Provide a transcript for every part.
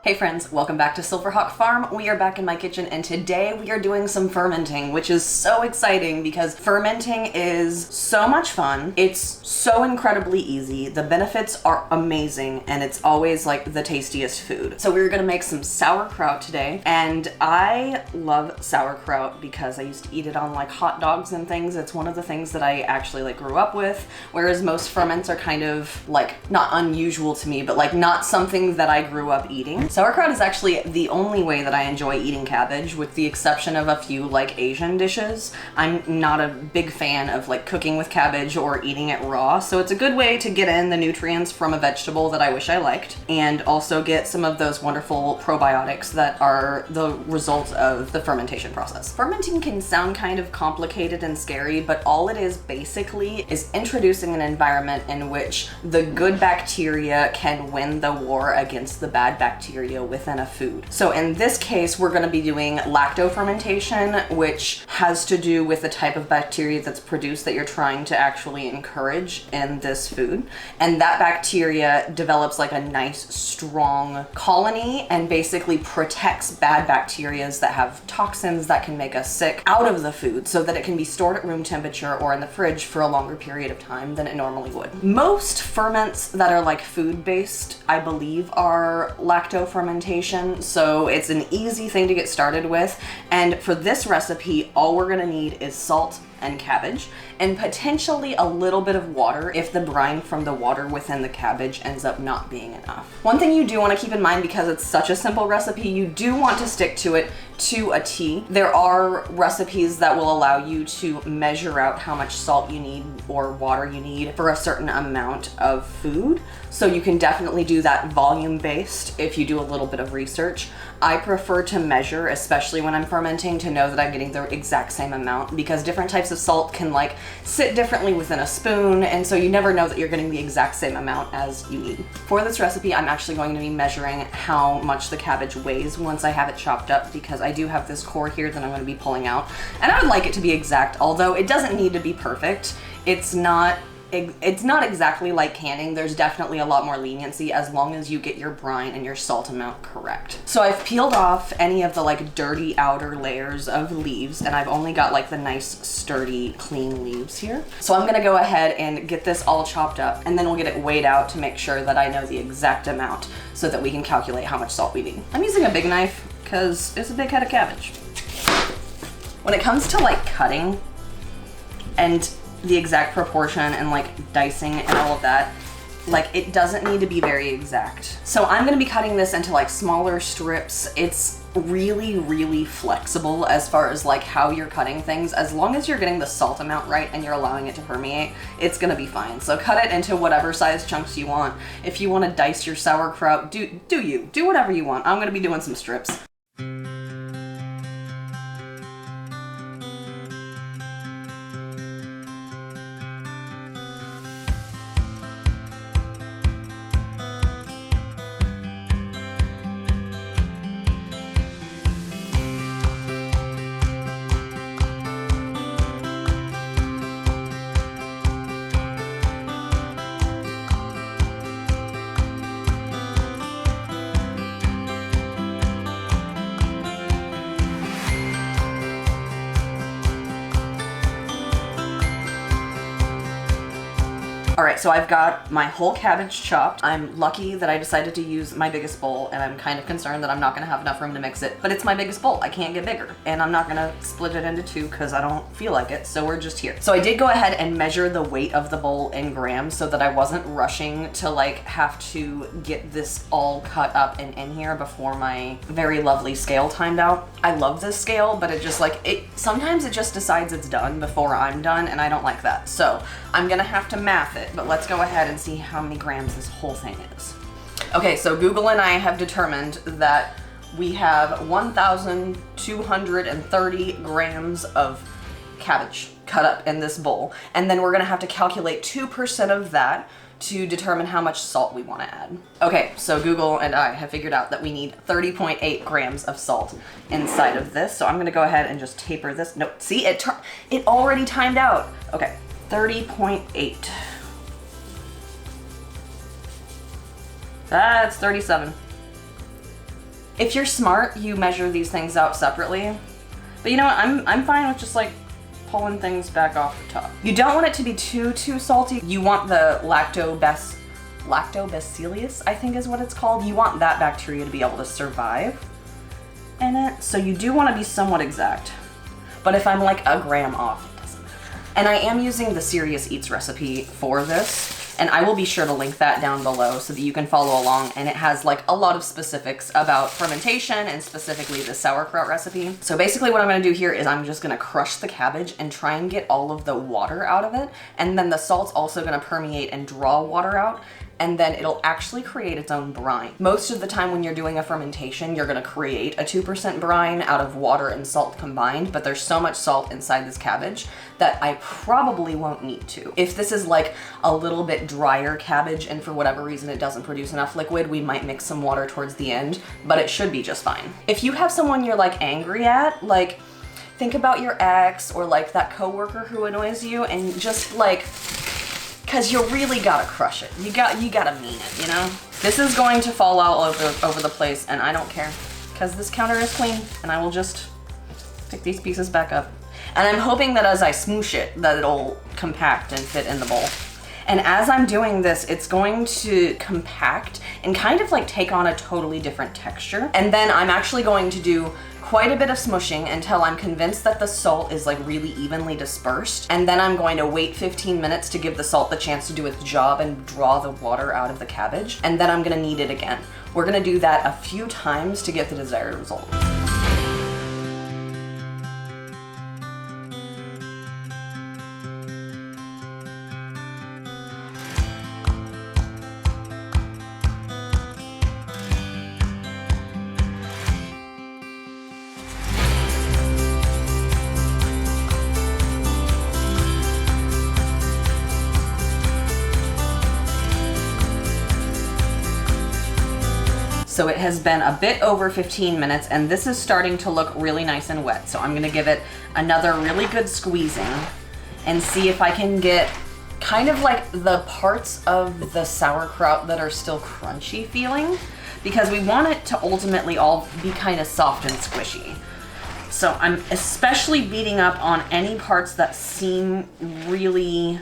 Hey friends, welcome back to Silverhawk Farm. We are back in my kitchen and today we are doing some fermenting, which is so exciting because fermenting is so much fun. It's so incredibly easy. The benefits are amazing and it's always like the tastiest food. So we're gonna make some sauerkraut today, and I love sauerkraut because I used to eat it on like hot dogs and things. It's one of the things that I actually like grew up with, whereas most ferments are kind of like not unusual to me, but like not something that I grew up eating. Sauerkraut is actually the only way that I enjoy eating cabbage, with the exception of a few like Asian dishes. I'm not a big fan of like cooking with cabbage or eating it raw, so it's a good way to get in the nutrients from a vegetable that I wish I liked, and also get some of those wonderful probiotics that are the result of the fermentation process. Fermenting can sound kind of complicated and scary, but all it is basically is introducing an environment in which the good bacteria can win the war against the bad bacteria within a food. So in this case, we're going to be doing lacto fermentation, which has to do with the type of bacteria that's produced that you're trying to actually encourage in this food. And that bacteria develops like a nice strong colony and basically protects bad bacteria that have toxins that can make us sick out of the food, so that it can be stored at room temperature or in the fridge for a longer period of time than it normally would. Most ferments that are like food-based, I believe, are lacto fermentation, so it's an easy thing to get started with. And for this recipe, all we're gonna need is salt and cabbage, and potentially a little bit of water if the brine from the water within the cabbage ends up not being enough. One thing you do want to keep in mind, because it's such a simple recipe, you do want to stick to it to a T. There are recipes that will allow you to measure out how much salt you need or water you need for a certain amount of food, so you can definitely do that volume based if you do a little bit of research. I prefer to measure, especially when I'm fermenting, to know that I'm getting the exact same amount, because different types of salt can like sit differently within a spoon, and so you never know that you're getting the exact same amount as you need. For this recipe, I'm actually going to be measuring how much the cabbage weighs once I have it chopped up, because I do have this core here that I'm going to be pulling out, and I would like it to be exact, although it doesn't need to be perfect. It's not exactly like canning. There's definitely a lot more leniency as long as you get your brine and your salt amount correct. So I've peeled off any of the like dirty outer layers of leaves, and I've only got like the nice sturdy clean leaves here. So I'm gonna go ahead and get this all chopped up, and then we'll get it weighed out to make sure that I know the exact amount so that we can calculate how much salt we need. I'm using a big knife because it's a big head of cabbage. When it comes to like cutting and the exact proportion and like dicing and all of that, like it doesn't need to be very exact. So I'm gonna be cutting this into like smaller strips. It's really flexible as far as like how you're cutting things. As long as you're getting the salt amount right and you're allowing it to permeate, it's gonna be fine. So cut it into whatever size chunks you want. If you want to dice your sauerkraut, do whatever you want. I'm gonna be doing some strips. All right, so I've got my whole cabbage chopped. I'm lucky that I decided to use my biggest bowl, and I'm kind of concerned that I'm not gonna have enough room to mix it, but it's my biggest bowl. I can't get bigger, and I'm not gonna split it into two because I don't feel like it, so we're just here. So I did go ahead and measure the weight of the bowl in grams so that I wasn't rushing to like have to get this all cut up and in here before my very lovely scale timed out. I love this scale, but it just like, sometimes it just decides it's done before I'm done, and I don't like that. So I'm gonna have to math it, but let's go ahead and see how many grams this whole thing is. Okay, so Google and I have determined that we have 1,230 grams of cabbage cut up in this bowl, and then we're gonna have to calculate 2% of that to determine how much salt we want to add. Okay, so Google and I have figured out that we need 30.8 grams of salt inside of this, so I'm gonna go ahead and just taper this. Nope, see, it already timed out. Okay, 30.8. That's 37. If you're smart, you measure these things out separately. But you know what, I'm fine with just like pulling things back off the top. You don't want it to be too salty. You want the lactobacillus, I think is what it's called. You want that bacteria to be able to survive in it. So you do want to be somewhat exact. But if I'm like a gram off, it doesn't matter. And I am using the Serious Eats recipe for this. And I will be sure to link that down below so that you can follow along. And it has like a lot of specifics about fermentation and specifically the sauerkraut recipe. So basically what I'm gonna do here is I'm just gonna crush the cabbage and try and get all of the water out of it. And then the salt's also gonna permeate and draw water out. And then it'll actually create its own brine. Most of the time when you're doing a fermentation, you're gonna create a 2% brine out of water and salt combined, but there's so much salt inside this cabbage that I probably won't need to. If this is like a little bit drier cabbage and for whatever reason it doesn't produce enough liquid, we might mix some water towards the end, but it should be just fine. If you have someone you're like angry at, like think about your ex or like that coworker who annoys you and just like, because you really gotta crush it. You gotta mean it, you know? This is going to fall all over the place and I don't care because this counter is clean and I will just pick these pieces back up. And I'm hoping that as I smoosh it, that it'll compact and fit in the bowl. And as I'm doing this, it's going to compact and kind of like take on a totally different texture. And then I'm actually going to do quite a bit of smushing until I'm convinced that the salt is like really evenly dispersed. And then I'm going to wait 15 minutes to give the salt the chance to do its job and draw the water out of the cabbage. And then I'm gonna knead it again. We're gonna do that a few times to get the desired result. So it has been a bit over 15 minutes and this is starting to look really nice and wet. So I'm gonna give it another really good squeezing and see if I can get kind of like the parts of the sauerkraut that are still crunchy feeling, because we want it to ultimately all be kind of soft and squishy. So I'm especially beating up on any parts that seem really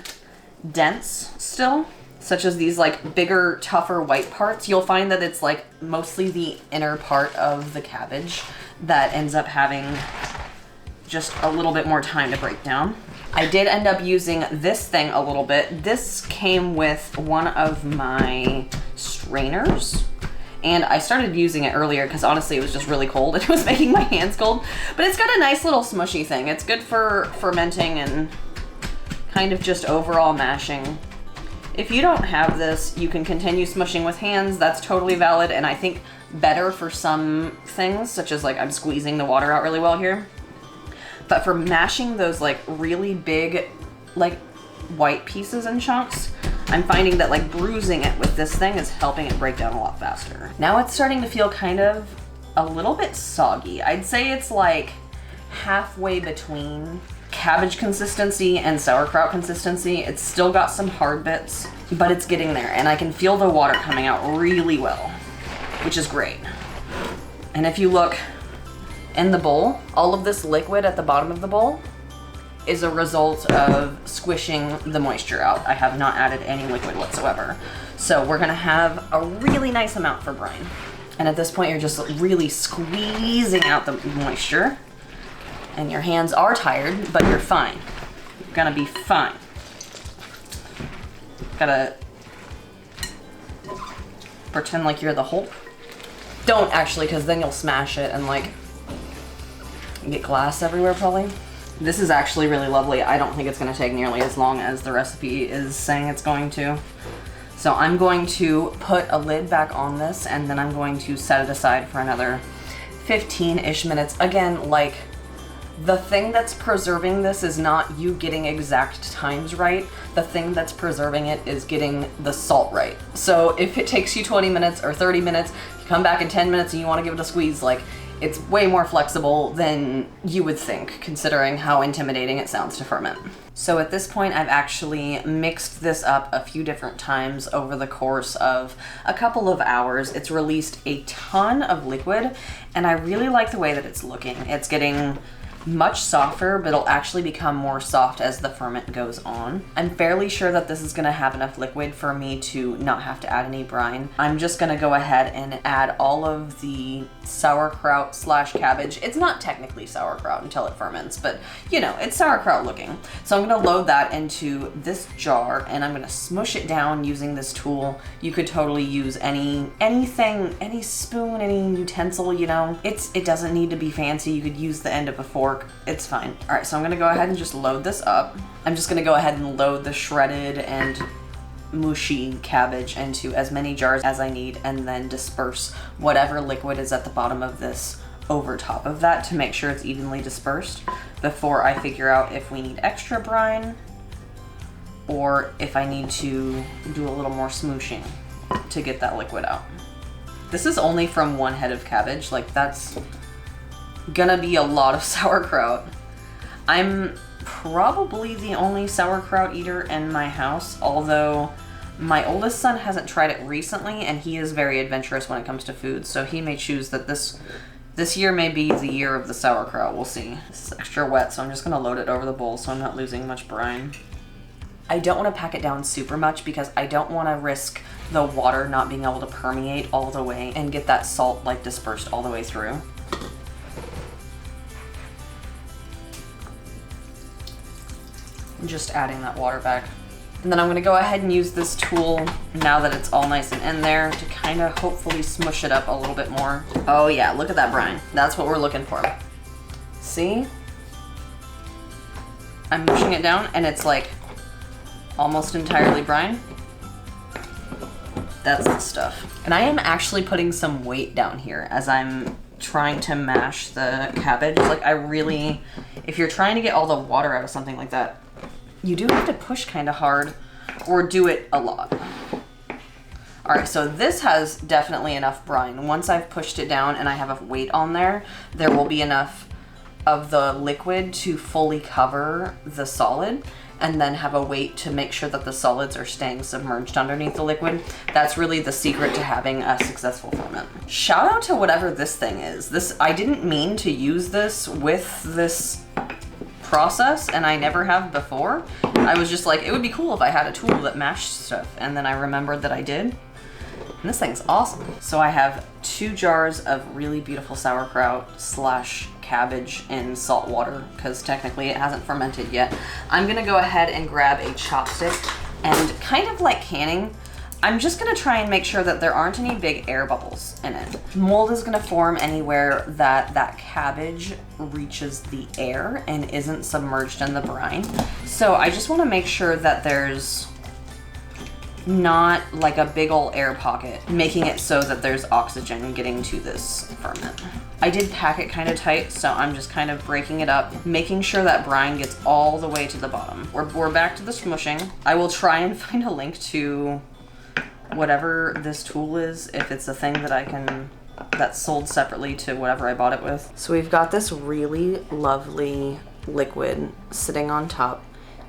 dense still, such as these like bigger, tougher white parts. You'll find that it's like mostly the inner part of the cabbage that ends up having just a little bit more time to break down. I did end up using this thing a little bit. This came with one of my strainers and I started using it earlier because honestly it was just really cold. It was making my hands cold, but it's got a nice little smushy thing. It's good for fermenting and kind of just overall mashing. If you don't have this, you can continue smushing with hands. That's totally valid and I think better for some things, such as like I'm squeezing the water out really well here. But for mashing those like really big like white pieces and chunks, I'm finding that like bruising it with this thing is helping it break down a lot faster. Now it's starting to feel kind of a little bit soggy. I'd say it's like halfway between cabbage consistency and sauerkraut consistency. It's still got some hard bits, but it's getting there and I can feel the water coming out really well, which is great. And if you look in the bowl, all of this liquid at the bottom of the bowl is a result of squishing the moisture out. I have not added any liquid whatsoever. So we're gonna have a really nice amount for brine. And at this point, you're just really squeezing out the moisture. And your hands are tired, but you're fine. You're gonna be fine. Gotta pretend like you're the Hulk. Don't actually, because then you'll smash it and like get glass everywhere probably. This is actually really lovely. I don't think it's gonna take nearly as long as the recipe is saying it's going to. So I'm going to put a lid back on this and then I'm going to set it aside for another 15-ish minutes. Again, like, the thing that's preserving this is not you getting exact times right. The thing that's preserving it is getting the salt right. So if it takes you 20 minutes or 30 minutes, you come back in 10 minutes and you want to give it a squeeze, like, It's way more flexible than you would think, considering how intimidating it sounds to ferment. So at this point, I've actually mixed this up a few different times over the course of a couple of hours. It's released a ton of liquid, and I really like the way that it's looking. It's getting much softer, but it'll actually become more soft as the ferment goes on. I'm fairly sure that this is gonna have enough liquid for me to not have to add any brine. I'm just gonna go ahead and add all of the sauerkraut slash cabbage. It's not technically sauerkraut until it ferments, but you know, it's sauerkraut looking. So I'm gonna load that into this jar and I'm gonna smush it down using this tool. You could totally use anything, any spoon, any utensil, you know. It doesn't need to be fancy. You could use the end of a fork. It's fine. All right, so I'm gonna go ahead and just load this up. I'm just gonna go ahead and load the shredded and mushy cabbage into as many jars as I need and then disperse whatever liquid is at the bottom of this over top of that to make sure it's evenly dispersed before I figure out if we need extra brine or if I need to do a little more smooshing to get that liquid out. This is only from one head of cabbage, like that's gonna be a lot of sauerkraut. I'm probably the only sauerkraut eater in my house, although my oldest son hasn't tried it recently and he is very adventurous when it comes to food, so he may choose that this year may be the year of the sauerkraut. We'll see. This is extra wet, so I'm just gonna load it over the bowl so I'm not losing much brine. I don't want to pack it down super much because I don't want to risk the water not being able to permeate all the way and get that salt like dispersed all the way through. Just adding that water back. And then I'm gonna go ahead and use this tool now that it's all nice and in there to kind of hopefully smush it up a little bit more. Oh yeah, look at that brine. That's what we're looking for. See? I'm mushing it down and it's like almost entirely brine. That's the stuff. And I am actually putting some weight down here as I'm trying to mash the cabbage. Like I really, if you're trying to get all the water out of something like that, you do have to push kind of hard or do it a lot. All right, so this has definitely enough brine. Once I've pushed it down and I have a weight on there, there will be enough of the liquid to fully cover the solid and then have a weight to make sure that the solids are staying submerged underneath the liquid. That's really the secret to having a successful ferment. Shout out to whatever this thing is. I didn't mean to use this with this process and I never have before. I was just like, it would be cool if I had a tool that mashed stuff, and then I remembered that I did. And this thing's awesome. So I have 2 jars of really beautiful sauerkraut slash cabbage in salt water because technically it hasn't fermented yet. I'm gonna go ahead and grab a chopstick and kind of like canning, I'm just gonna try and make sure that there aren't any big air bubbles in it. Mold is gonna form anywhere that cabbage reaches the air and isn't submerged in the brine. So I just wanna make sure that there's not like a big ol' air pocket, making it so that there's oxygen getting to this ferment. I did pack it kind of tight, so I'm just kind of breaking it up, making sure that brine gets all the way to the bottom. We're back to the smushing. I will try and find a link to whatever this tool is, if it's a thing that that's sold separately to whatever I bought it with. So we've got this really lovely liquid sitting on top.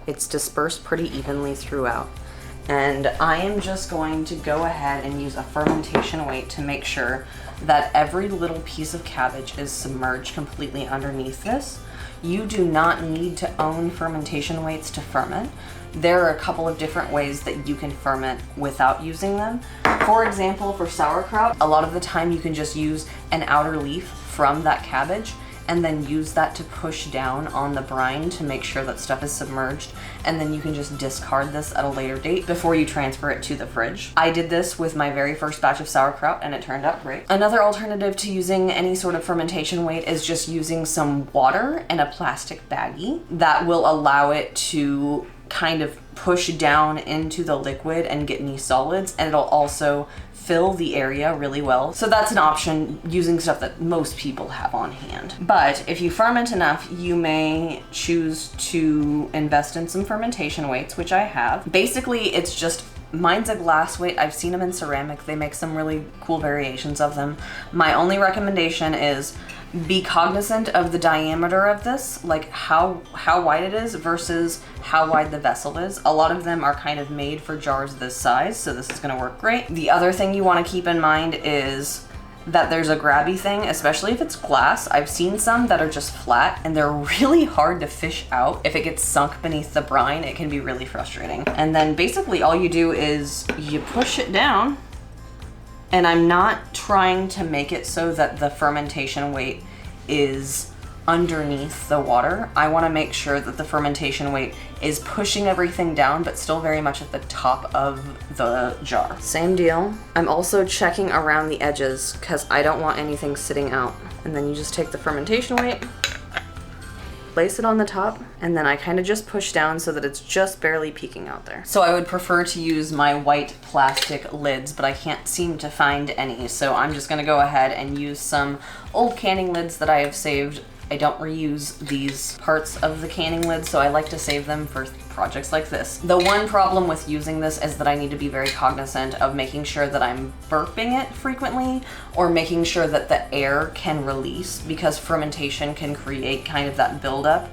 It's dispersed pretty evenly throughout. And I am just going to go ahead and use a fermentation weight to make sure that every little piece of cabbage is submerged completely underneath this. You do not need to own fermentation weights to ferment. There are a couple of different ways that you can ferment without using them. For example, for sauerkraut, a lot of the time you can just use an outer leaf from that cabbage and then use that to push down on the brine to make sure that stuff is submerged, and then you can just discard this at a later date before you transfer it to the fridge. I did this with my very first batch of sauerkraut and it turned out great. Another alternative to using any sort of fermentation weight is just using some water in a plastic baggie that will allow it to kind of push down into the liquid and get any solids, and it'll also fill the area really well. So that's an option, using stuff that most people have on hand. But if you ferment enough, you may choose to invest in some fermentation weights, which I have. Basically, it's just Mine's a glass weight. I've seen them in ceramic. They make some really cool variations of them. My only recommendation is be cognizant of the diameter of this, like how wide it is versus how wide the vessel is. A lot of them are kind of made for jars this size, so this is gonna work great. The other thing you wanna keep in mind is that there's a grabby thing, especially if it's glass. I've seen some that are just flat and they're really hard to fish out. If it gets sunk beneath the brine, it can be really frustrating. And then basically all you do is you push it down, and I'm not trying to make it so that the fermentation weight is underneath the water. I want to make sure that the fermentation weight is pushing everything down, but still very much at the top of the jar. Same deal. I'm also checking around the edges because I don't want anything sitting out. And then you just take the fermentation weight, place it on the top, and then I kind of just push down so that it's just barely peeking out there. So I would prefer to use my white plastic lids, but I can't seem to find any. So I'm just gonna go ahead and use some old canning lids that I have saved. I don't reuse these parts of the canning lid, so I like to save them for projects like this. The one problem with using this is that I need to be very cognizant of making sure that I'm burping it frequently, or making sure that the air can release, because fermentation can create kind of that buildup,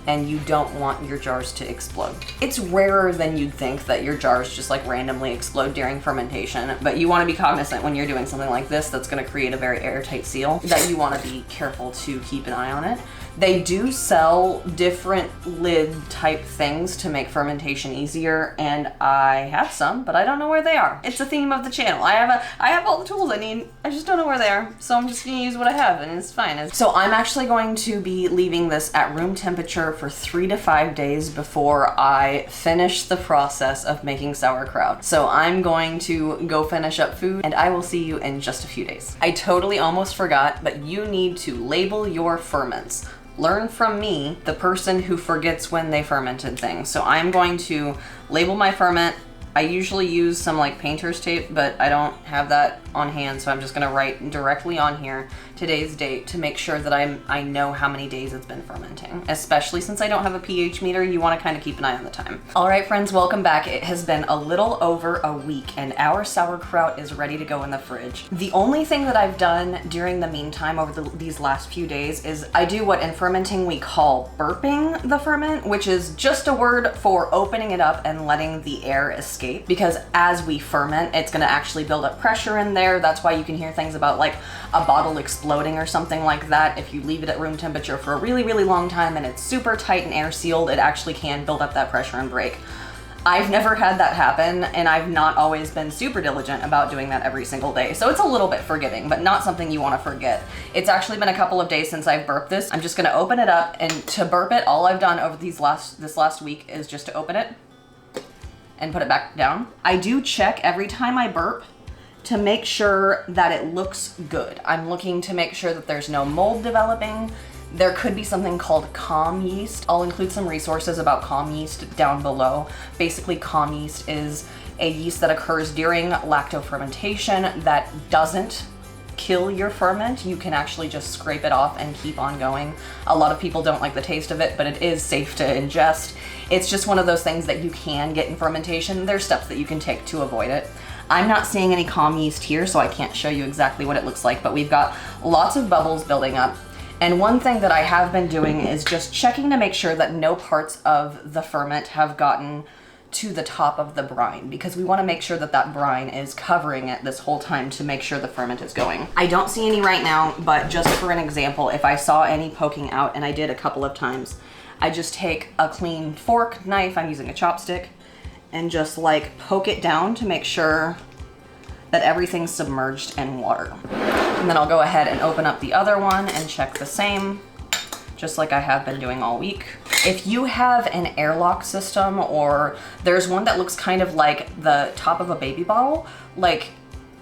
and you don't want your jars to explode. It's rarer than you'd think that your jars just like randomly explode during fermentation, but you wanna be cognizant when you're doing something like this that's gonna create a very airtight seal, that you wanna be careful to keep an eye on it. They do sell different lid type things to make fermentation easier, and I have some, but I don't know where they are. It's the theme of the channel. I have all the tools I need. I just don't know where they are, so I'm just gonna use what I have, and it's fine. So I'm actually going to be leaving this at room temperature for 3 to 5 days before I finish the process of making sauerkraut. So I'm going to go finish up food, and I will see you in just a few days. I totally almost forgot, but you need to label your ferments. Learn from me, the person who forgets when they fermented things. So I'm going to label my ferment. I usually use some like painter's tape, but I don't have that on hand, so I'm just gonna write directly on here today's date to make sure that I know how many days it's been fermenting. Especially since I don't have a pH meter, you wanna kind of keep an eye on the time. All right, friends, welcome back. It has been a little over a week and our sauerkraut is ready to go in the fridge. The only thing that I've done during the meantime over these last few days is I do what in fermenting we call burping the ferment, which is just a word for opening it up and letting the air escape. Because as we ferment, it's gonna actually build up pressure in there. That's why you can hear things about like a bottle exploding or something like that. If you leave it at room temperature for a really, really long time and it's super tight and air sealed, it actually can build up that pressure and break. I've never had that happen, and I've not always been super diligent about doing that every single day. So it's a little bit forgiving, but not something you wanna forget. It's actually been a couple of days since I've burped this. I'm just gonna open it up, and to burp it, all I've done over this last week is just to open it and put it back down. I do check every time I burp to make sure that it looks good. I'm looking to make sure that there's no mold developing. There could be something called calm yeast. I'll include some resources about calm yeast down below. Basically, calm yeast is a yeast that occurs during lacto fermentation that doesn't kill your ferment. You can actually just scrape it off and keep on going. A lot of people don't like the taste of it, but it is safe to ingest. It's just one of those things that you can get in fermentation. There's steps that you can take to avoid it. I'm not seeing any calm yeast here, so I can't show you exactly what it looks like, but we've got lots of bubbles building up. And one thing that I have been doing is just checking to make sure that no parts of the ferment have gotten to the top of the brine, because we want to make sure that that brine is covering it this whole time to make sure the ferment is going. I don't see any right now, but just for an example, if I saw any poking out, and I did a couple of times, I just take a clean fork, knife, I'm using a chopstick, and just like poke it down to make sure that everything's submerged in water. And then I'll go ahead and open up the other one and check the same, just like I have been doing all week. If you have an airlock system, or there's one that looks kind of like the top of a baby bottle, like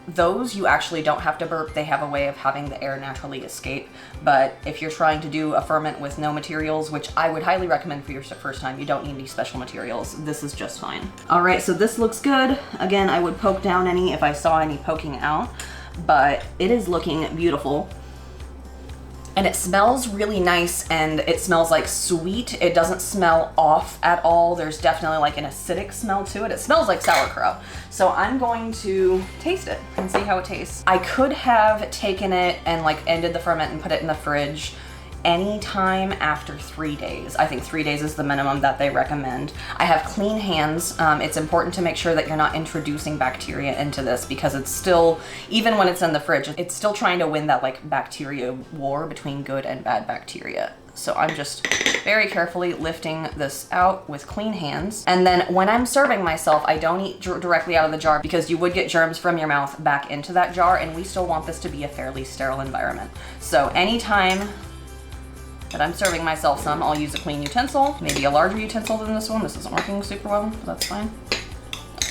those you actually don't have to burp. They have a way of having the air naturally escape. But if you're trying to do a ferment with no materials, which I would highly recommend for your first time, you don't need any special materials. This is just fine. All right, so this looks good. Again, I would poke down any if I saw any poking out, but it is looking beautiful. And it smells really nice, and it smells like sweet. It doesn't smell off at all. There's definitely like an acidic smell to it. It smells like sauerkraut. So I'm going to taste it and see how it tastes. I could have taken it and like ended the ferment and put it in the fridge anytime after 3 days. I think 3 days is the minimum that they recommend. I have clean hands. It's important to make sure that you're not introducing bacteria into this, because it's still, even when it's in the fridge, it's still trying to win that like bacteria war between good and bad bacteria. So I'm just very carefully lifting this out with clean hands. And then when I'm serving myself, I don't eat directly out of the jar, because you would get germs from your mouth back into that jar, and we still want this to be a fairly sterile environment. So anytime that I'm serving myself some, I'll use a clean utensil, maybe a larger utensil than this one. This isn't working super well, but that's fine.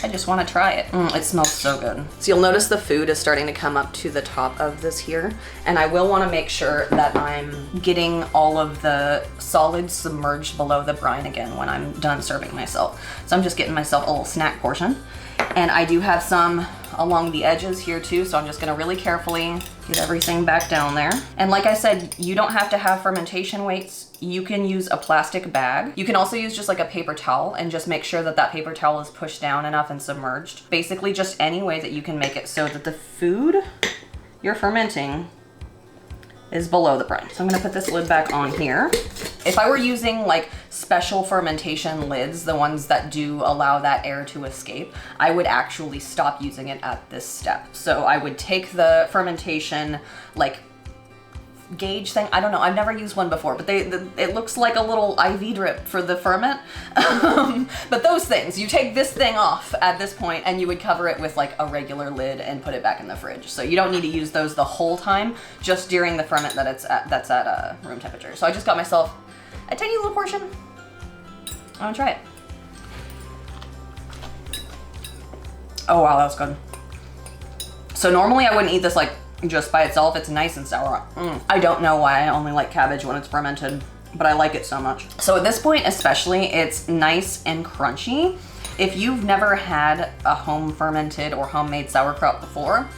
I just want to try it. It smells so good. So you'll notice the food is starting to come up to the top of this here, and I will want to make sure that I'm getting all of the solids submerged below the brine again when I'm done serving myself. So I'm just getting myself a little snack portion. And I do have some along the edges here too, so I'm just gonna really carefully get everything back down there. And like I said, you don't have to have fermentation weights. You can use a plastic bag. You can also use just like a paper towel, and just make sure that that paper towel is pushed down enough and submerged. Basically just any way that you can make it so that the food you're fermenting is below the brine. So I'm gonna put this lid back on here. If I were using like special fermentation lids, the ones that do allow that air to escape, I would actually stop using it at this step. So I would take the fermentation like gauge thing. I don't know, I've never used one before, but it looks like a little IV drip for the ferment. But those things, you take this thing off at this point and you would cover it with like a regular lid and put it back in the fridge. So you don't need to use those the whole time, just during the ferment that's at room temperature. So I just got myself a tiny little portion. I'm gonna try it. Oh wow, that was good. So normally I wouldn't eat this like just by itself. It's nice and sour. I don't know why I only like cabbage when it's fermented, but I like it so much. So at this point especially, it's nice and crunchy. If you've never had a home fermented or homemade sauerkraut before,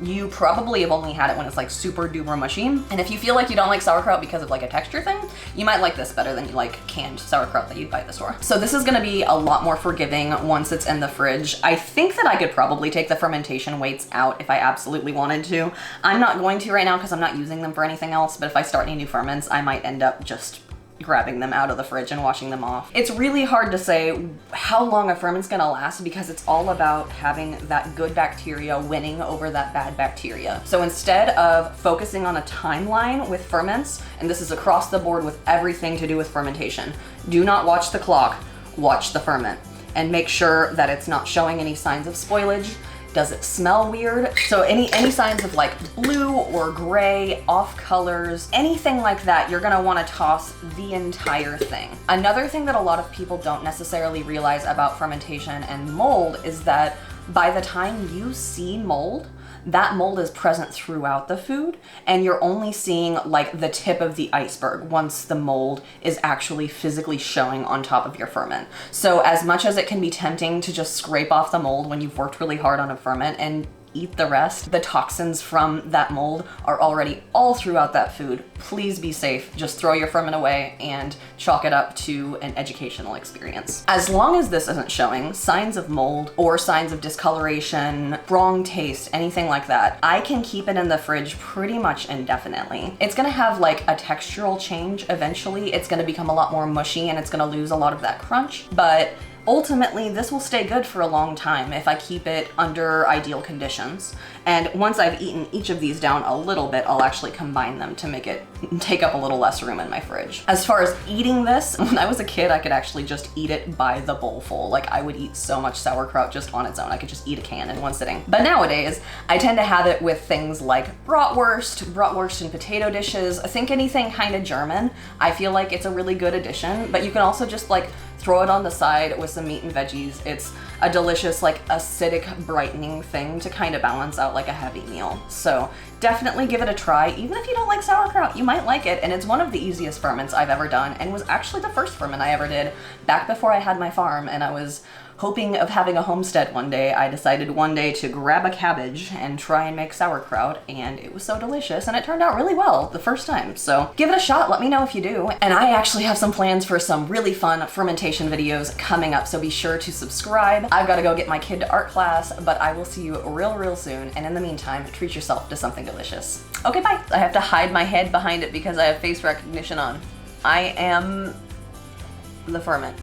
you probably have only had it when it's like super duper mushy. And if you feel like you don't like sauerkraut because of like a texture thing, you might like this better than you like canned sauerkraut that you'd buy at the store. So this is gonna be a lot more forgiving once it's in the fridge. I think that I could probably take the fermentation weights out if I absolutely wanted to. I'm not going to right now because I'm not using them for anything else, but if I start any new ferments, I might end up just grabbing them out of the fridge and washing them off. It's really hard to say how long a ferment's gonna last, because it's all about having that good bacteria winning over that bad bacteria. So instead of focusing on a timeline with ferments, and this is across the board with everything to do with fermentation, do not watch the clock, watch the ferment, and make sure that it's not showing any signs of spoilage. Does it smell weird? So any signs of like blue or gray, off colors, anything like that, you're gonna wanna toss the entire thing. Another thing that a lot of people don't necessarily realize about fermentation and mold is that by the time you see mold, that mold is present throughout the food, and you're only seeing like the tip of the iceberg once the mold is actually physically showing on top of your ferment. So as much as it can be tempting to just scrape off the mold when you've worked really hard on a ferment and eat the rest, the toxins from that mold are already all throughout that food. Please be safe. Just throw your ferment away and chalk it up to an educational experience. As long as this isn't showing signs of mold or signs of discoloration, wrong taste, anything like that, I can keep it in the fridge pretty much indefinitely. It's gonna have like a textural change eventually. It's gonna become a lot more mushy and it's gonna lose a lot of that crunch, but ultimately, this will stay good for a long time if I keep it under ideal conditions. And once I've eaten each of these down a little bit, I'll actually combine them to make it take up a little less room in my fridge. As far as eating this, when I was a kid, I could actually just eat it by the bowlful. Like I would eat so much sauerkraut just on its own. I could just eat a can in one sitting. But nowadays, I tend to have it with things like bratwurst and potato dishes. Think anything kind of German. I feel like it's a really good addition, but you can also just like throw it on the side with some meat and veggies. It's a delicious, like acidic brightening thing to kind of balance out like a heavy meal. So definitely give it a try. Even if you don't like sauerkraut, you might like it. And it's one of the easiest ferments I've ever done, and was actually the first ferment I ever did back before I had my farm and I was hoping of having a homestead one day, I decided one day to grab a cabbage and try and make sauerkraut, and it was so delicious, and it turned out really well the first time. So give it a shot, let me know if you do. And I actually have some plans for some really fun fermentation videos coming up, so be sure to subscribe. I've got to go get my kid to art class, but I will see you real soon, and in the meantime, treat yourself to something delicious. Okay, bye. I have to hide my head behind it because I have face recognition on. I am the ferment.